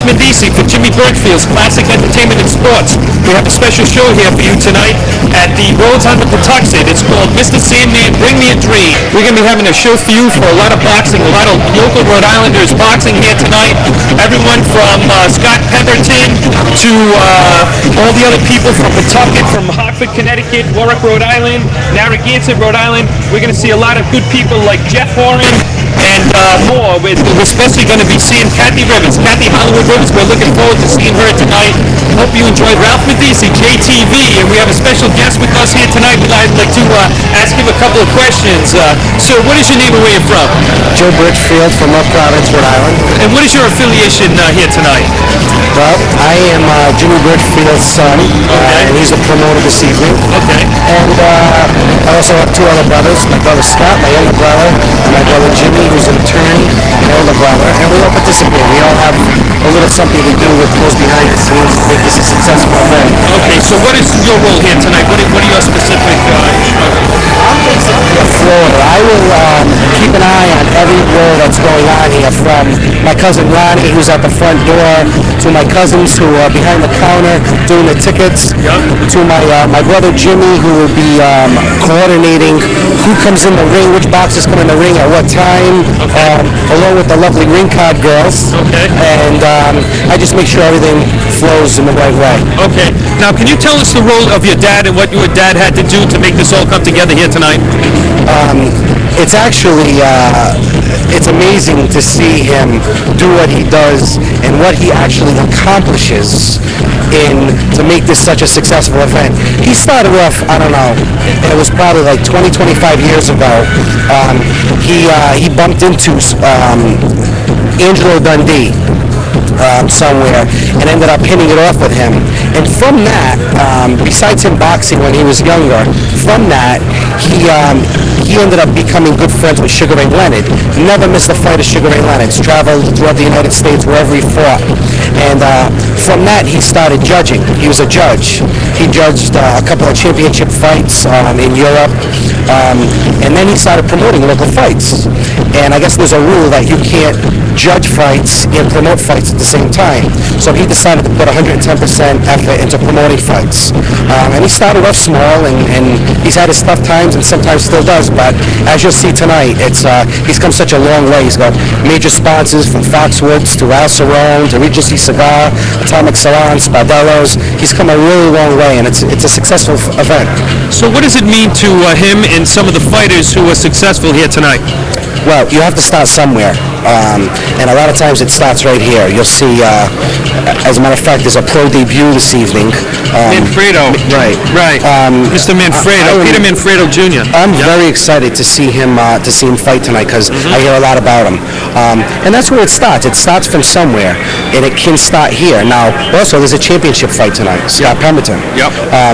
Medici for Jimmy Birchfield's Classic Entertainment and Sports. We have a special show here for you tonight at the Rhodes on the Patuxent. It's called Mr. Sandman, Bring Me a Dream. We're going to be having a show for you for a lot of boxing, a lot of local Rhode Islanders boxing here tonight. Everyone from Scott Pemberton to all the other people from Pawtucket, from Hartford, Connecticut, Warwick, Rhode Island, Narragansett, Rhode Island. We're going to see a lot of good people like Jeff Horan and more. We're especially going to be seeing Kathy Rivers, Kathy Hollywood Rivers. We're looking forward to seeing her tonight. Hope you enjoyed Ralph Medici, JTV, and we have a special guest with us here tonight. I'd like to ask him a couple of questions. Sir, what is your name and where you're from? Joe Birchfield from Up Providence, Rhode Island. And what is your affiliation here tonight? Well, I am Jimmy Birchfield's son, and he's a promoter this evening. Okay. And I also have two other brothers, my brother Scott, my younger brother, and my brother Jimmy, who's an attorney, my older brother, and we all participate. We all have a little something to do with goes behind the scenes to make this a successful event. Okay, so what is your role here tonight? What are your specific I'm basically a floater. I will keep an eye on every role that's going on here, from my cousin Ronnie, who's at the front door, to my cousins who are behind the counter doing the tickets, to my brother Jimmy, who will be coordinating who comes in the ring, which boxers come in the ring at what time, along with the lovely ring card girls. Okay. And I just make sure everything flows in the right way. Okay. Now, can you tell us the role of your dad and what your dad had to do to make this all come together here tonight? It's actually, it's amazing to see him do what he does and what he actually accomplishes to make this such a successful event. He started off, I don't know, it was probably like 20, 25 years ago. He bumped into Angelo Dundee somewhere and ended up hitting it off with him. And from that, besides him boxing when he was younger, from that, he ended up becoming good friends with Sugar Ray Leonard. Never missed a fight of Sugar Ray Leonard's. Traveled throughout the United States wherever he fought. And from that, he started judging. He was a judge. He judged a couple of championship fights in Europe. And then he started promoting local fights. And I guess there's a rule that you can't judge fights and promote fights at the same time. So he decided to put 110% effort into promoting fights. And he started off small, and he's had his tough times and sometimes still does. But as you'll see tonight, he's come such a long way. He's got major sponsors from Foxwoods to Al Cerrone to Regency Cigar, Atomic Salon, Spardello's. He's come a really long way, and it's a successful event. So what does it mean to him and some of the fighters who are successful here tonight? Well, you have to start somewhere, and a lot of times it starts right here. You'll see, as a matter of fact, there's a pro debut this evening. Manfredo. Right. Mr. Manfredo, Peter Manfredo Jr. I'm very excited to see him fight tonight because I hear a lot about him. And that's where it starts. It starts from somewhere, and it can start here. Now, also, there's a championship fight tonight, Scott Pemberton.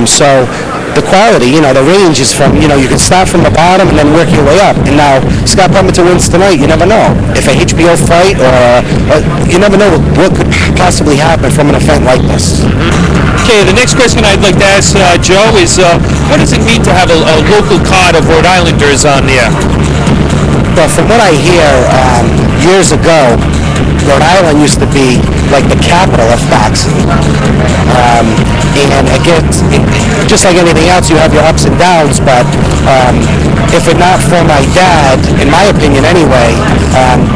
So the quality, the range is from, you can start from the bottom and then work your way up. And now, Scott Pemberton wins tonight, you never know. If a HBO fight or you never know what could possibly happen from an event like this. Okay, the next question I'd like to ask Joe is, what does it mean to have a local card of Rhode Islanders on there? Well, from what I hear, years ago, Rhode Island used to be like the capital of boxing. And again, just like anything else, you have your ups and downs, but if it not for my dad, in my opinion anyway,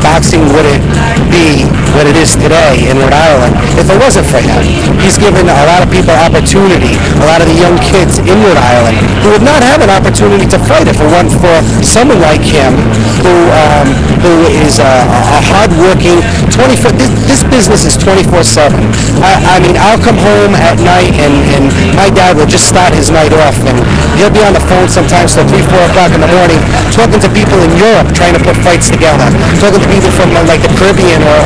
boxing wouldn't be what it is today in Rhode Island if it wasn't for him. He's given a lot of people opportunity, a lot of the young kids in Rhode Island who would not have an opportunity to fight if it weren't for someone like him who is a hard-working, this business is 24/7. I mean, I'll come home at night and my dad will just start his night off, and he'll be on the phone sometimes till 3, 4 o'clock in the morning talking to people in Europe trying to put fights together, talking to people from like the Caribbean or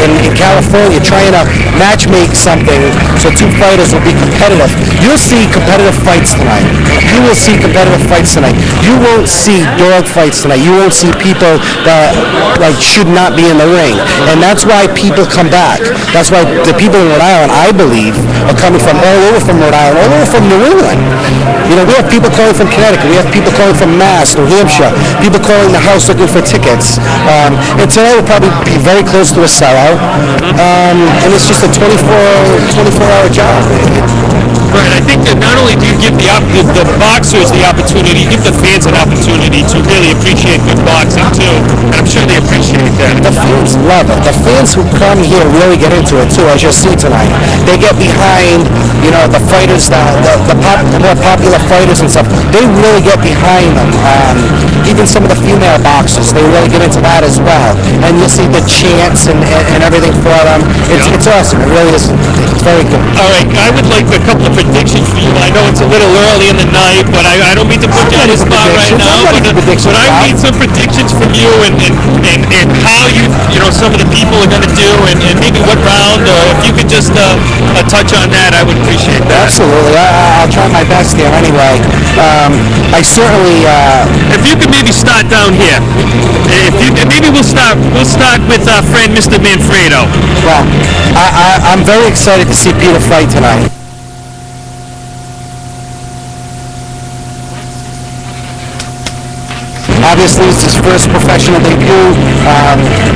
in California trying to match make something so two fighters will be competitive. You'll see competitive fights tonight. You will see competitive fights tonight. You won't see dog fights tonight. You won't see people that should not be in the ring. And that's why people come back. That's why the people in Rhode Island, I believe, are coming from all over from Rhode Island, all over from New England. We have people calling from Connecticut. We have people calling from Mass, New Hampshire. People calling the house looking for tickets. And tonight will probably be very close to a sellout. and it's just a 24-hour job. Right, I think that not only do you give the boxers the opportunity, you give the fans an opportunity to really appreciate good boxing too, and I'm sure they appreciate that. The fans love it. The fans who come here really get into it too, as you'll see tonight. They get behind, the fighters, the more popular fighters and stuff. They really get behind them. Even some of the female boxers, they really get into that as well. And you'll see the chants and everything for them. It's awesome. It really is. It's very good. All right, I would like a couple of predictions for you. I know it's a little early in the night, but I don't mean to put you on the spot right now. But I need some predictions from you and how some of the people are going to do and maybe what round. If you could just touch on that, I would appreciate that. Absolutely. I'll try my best here anyway. I certainly... if you could maybe start down here. Maybe we'll start with our friend Mr. Manfredo. Well, I'm very excited to see Peter fight tonight. Obviously, it's his first professional debut,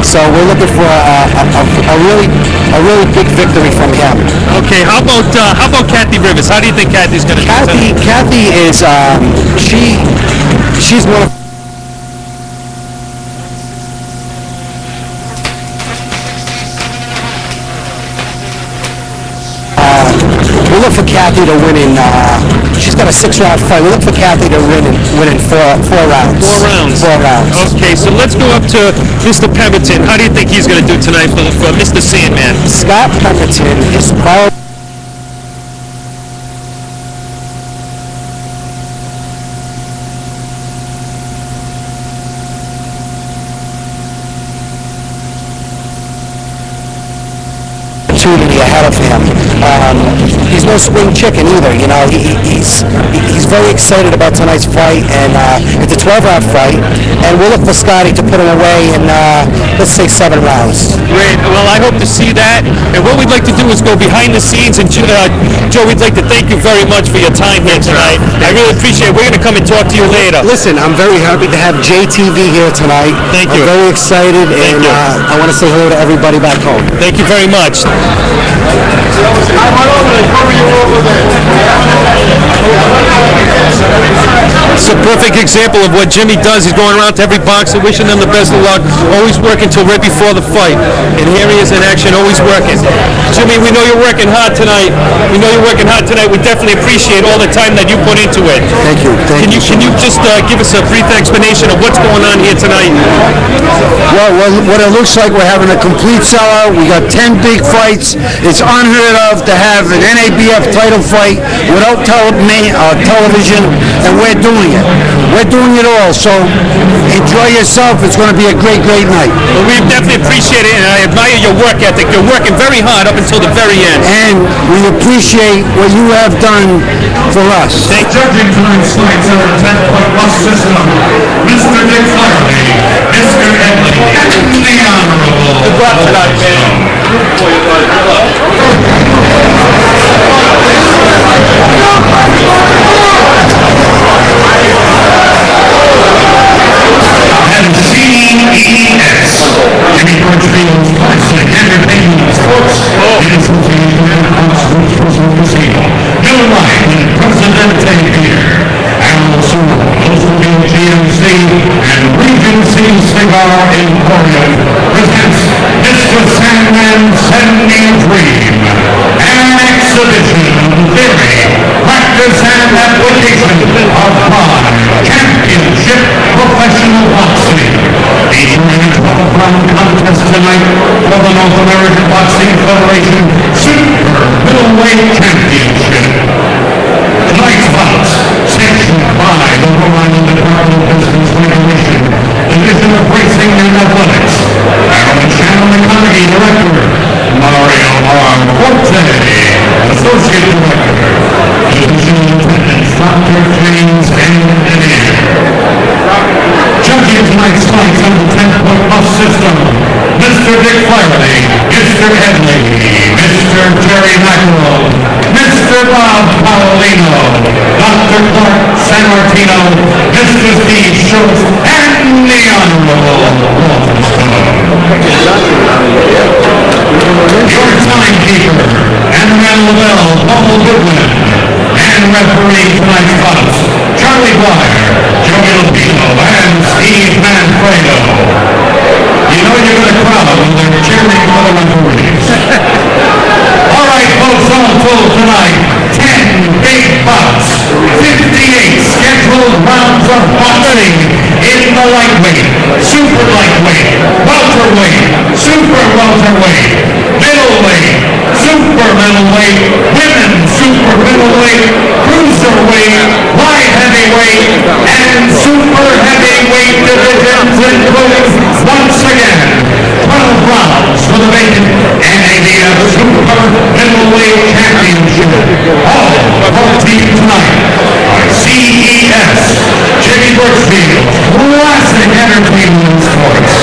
so we're looking for a really big victory from him. Okay, how about Kathy Rivers? How do you think Kathy's going to do? Kathy is she's one of we look for Kathy to win in. She's got a 6-round fight. We look for Kathy to win in four rounds. 4 rounds. 4 rounds. Okay, so let's go up to Mr. Pemberton. How do you think he's going to do tonight for Mr. Sandman? Scott Pemberton is probably opportunity ahead of him. He's no spring chicken either. He's very excited about tonight's fight, and it's a 12-round fight, and we'll look for Scotty to put him away in let's say 7 rounds. Great. Well, I hope to see that. And what we'd like to do is go behind the scenes. And Joe, we'd like to thank you very much for your time here tonight. I really appreciate it. We're going to come and talk to you later. Listen, I'm very happy to have JTV here tonight. Thank you. I'm very excited, and I want to say hello to everybody back home. Thank you very much. It's a perfect example of what Jimmy does. He's going around to every boxer, wishing them the best of luck, always working till right before the fight. And here he is in action, always working. Jimmy, we know you're working hard tonight. We definitely appreciate all the time that you put into it. Thank you. Can you just give us a brief explanation of what's going on here tonight? Well, what it looks like, we're having a complete sellout. We got 10 big fights. It's unheard of to have an NABF title fight without television, and we're doing it. We're doing it all, so enjoy yourself. It's going to be a great, great night. Well, we definitely appreciate it, and I admire your work ethic. You're working very hard up until the very end. And we appreciate what you have done for us. Judging tonight's fights are a 10-point loss system. Mr. Dick Farley, Mr. Edley, and the Honorable. Good luck tonight, man. And CES, Newport Field's classic entertainment sports, in association with Rhodes Casino. Bill White and Presidente here. Al Sewell, Oldsmobile GMC, and Regency Cigar Emporium presents Mr. Sandman's 70 Dream, an exhibition of theory, practice, and application of prime championship professional boxing. Featuring a 12-round contest tonight for the North American Boxing Federation Super Middleweight Championship. Tonight's bouts, sanctioned by the Rhode Island Department of Business Regulation, Division of Racing and Athletics. Marilyn Shannon McConaughey, Director. Mario R. Forte, Associate Director. Division Lieutenant Dr. James Engineer. Judging tonight's fights on the 10-point plus system, Mr. Dick Farley, Mr. Edley, Mr. Jerry Mackerel, Mr. Bob Paolino, Dr. Clark San Martino, Mr. Steve Schultz, and the Honorable Walter Stone. Your time referee tonight's bouts, Charlie Dwyer, Joey Lupino, and Steve Manfredo. You know you're going to crowd when they're cheering for the referees. All right, folks, all told tonight, 10 big bouts, 58 scheduled rounds of boxing in the lightweight, super lightweight, welterweight, super welterweight, middleweight, super middleweight, women's super middleweight, cruiserweight, light heavyweight, and super heavyweight divisions including, once again, 12 rounds for the vacant NABF Super Middleweight Championship. All brought to you tonight by CES, Jimmy Birchfield, Classic Entertainment and Sports.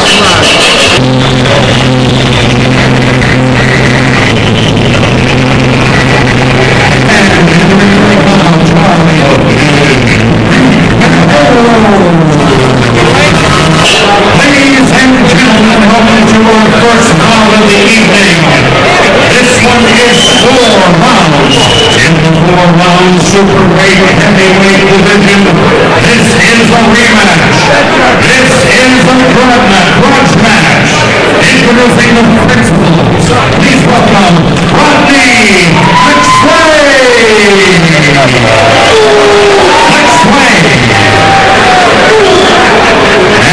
Ladies and gentlemen, welcome to our first bout of the evening. This one is 4 rounds. In the 4-round super heavyweight division, this is a rematch. This is a grudge match. Introducing the principals. Please welcome Rodney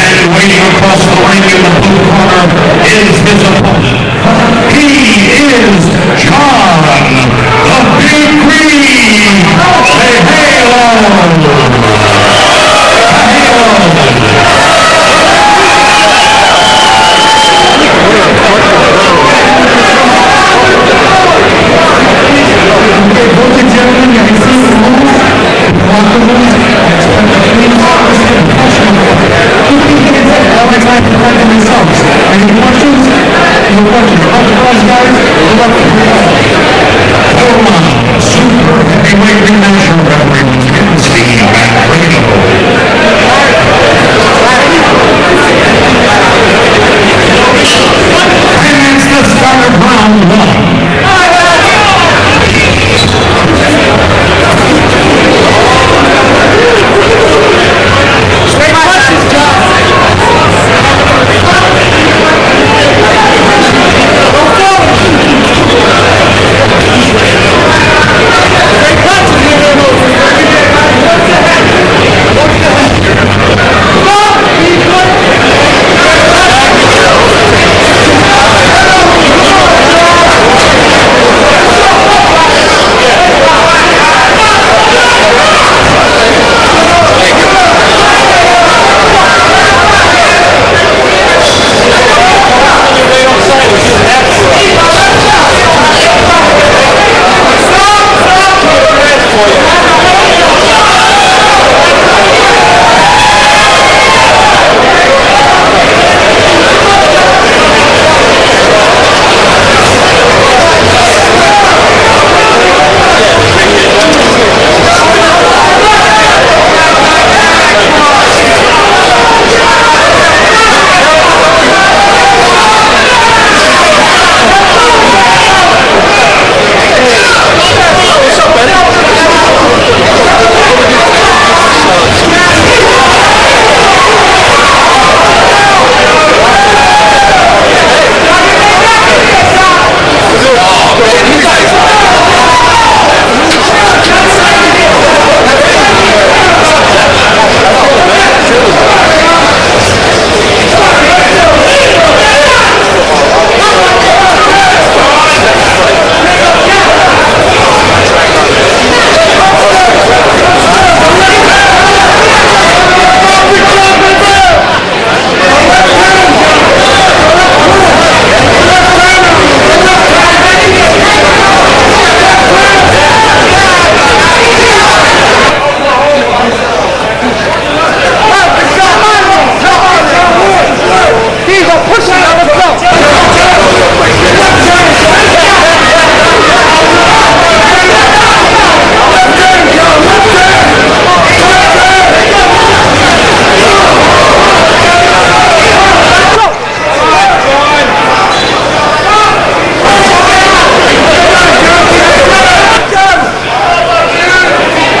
And waiting across the ring in the blue corner is his opponent. He is John, the Big Green. Say Any questions? Any questions? Guys, good luck.